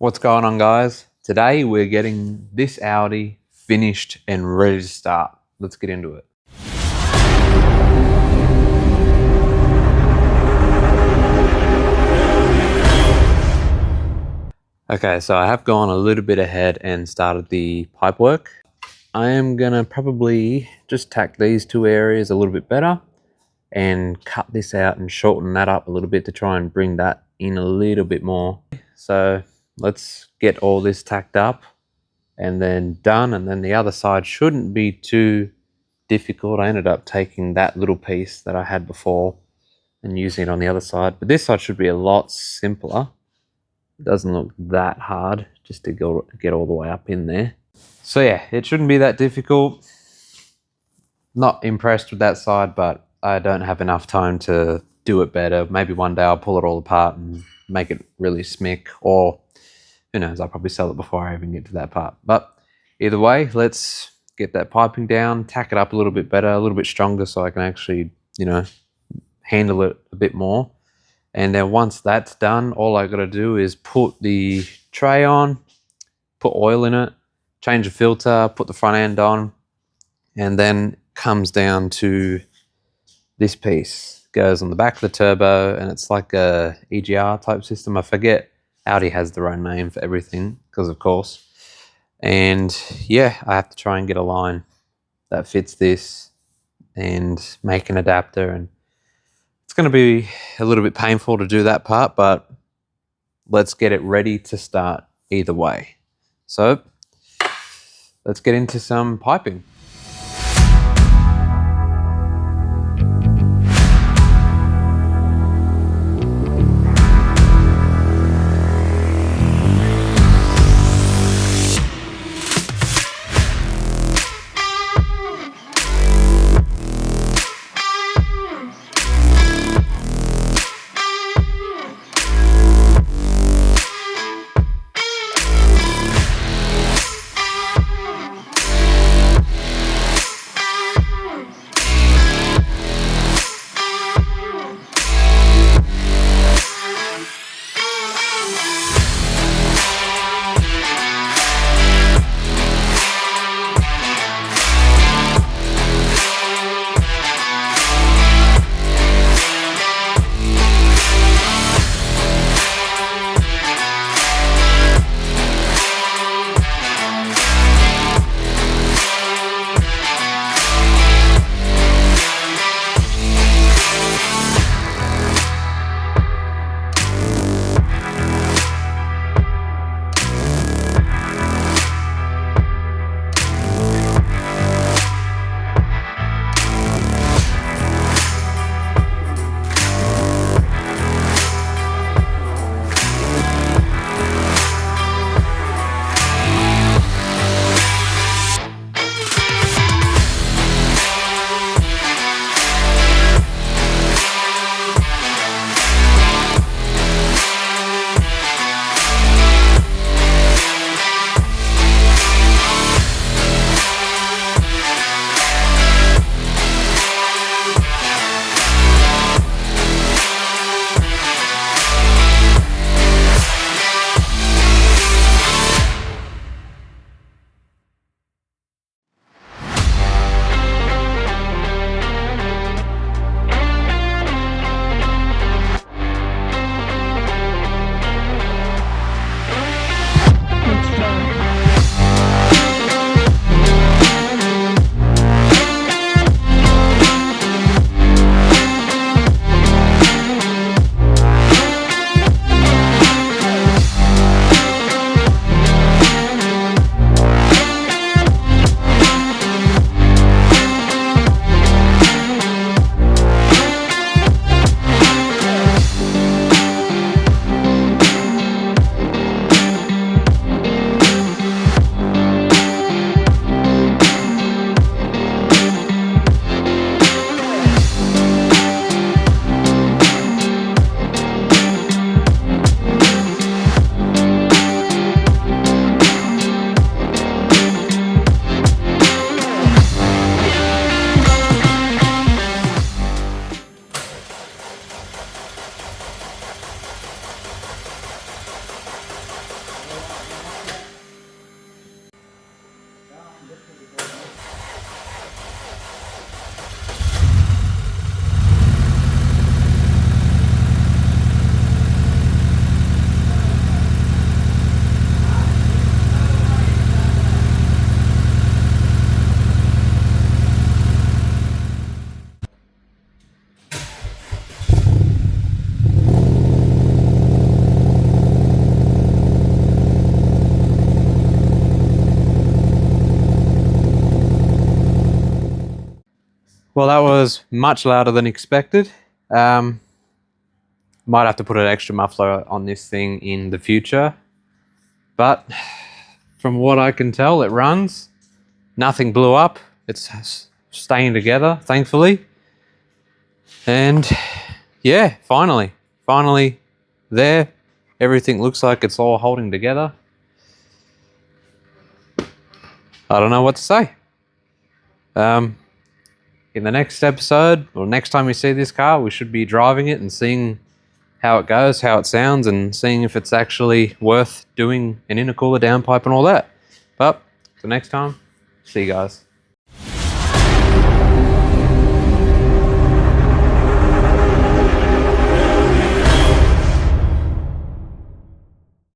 What's going on, guys? Today we're getting this Audi finished and ready to start. Let's get into it. Okay, so I have gone a little bit ahead and started the pipe work. I am gonna probably just tack these two areas a little bit better and cut this out and shorten that up a little bit to try and bring that in a little bit more. So let's get all this tacked up and then done, and then the other side shouldn't be too difficult. I ended up taking that little piece that I had before and using it on the other side, but this side should be a lot simpler. It doesn't look that hard just to get all the way up in there. So yeah, it shouldn't be that difficult. Not impressed with that side, but I don't have enough time to do it better. Maybe one day I'll pull it all apart and make it really smick, or who knows, I'll probably sell it before I even get to that part. But either way, let's get that piping down, tack it up a little bit better, a little bit stronger, so I can actually, handle it a bit more. And then once that's done, all I got to do is put the tray on, put oil in it, change the filter, put the front end on, and then comes down to this piece. Goes on the back of the turbo, and it's like a EGR type system. I forget. Audi has their own name for everything, because of course. And yeah, I have to try and get a line that fits this and make an adapter, and it's going to be a little bit painful to do that part, but let's get it ready to start either way. So let's get into some piping. Well, that was much louder than expected. Might have to put an extra muffler on this thing in the future. But from what I can tell, it runs. Nothing blew up. It's staying together, thankfully. And yeah, finally there. Everything looks like it's all holding together. I don't know what to say. In the next episode, or next time we see this car, we should be driving it and seeing how it goes, how it sounds, and seeing if it's actually worth doing an intercooler downpipe and all that. But till next time, see you guys.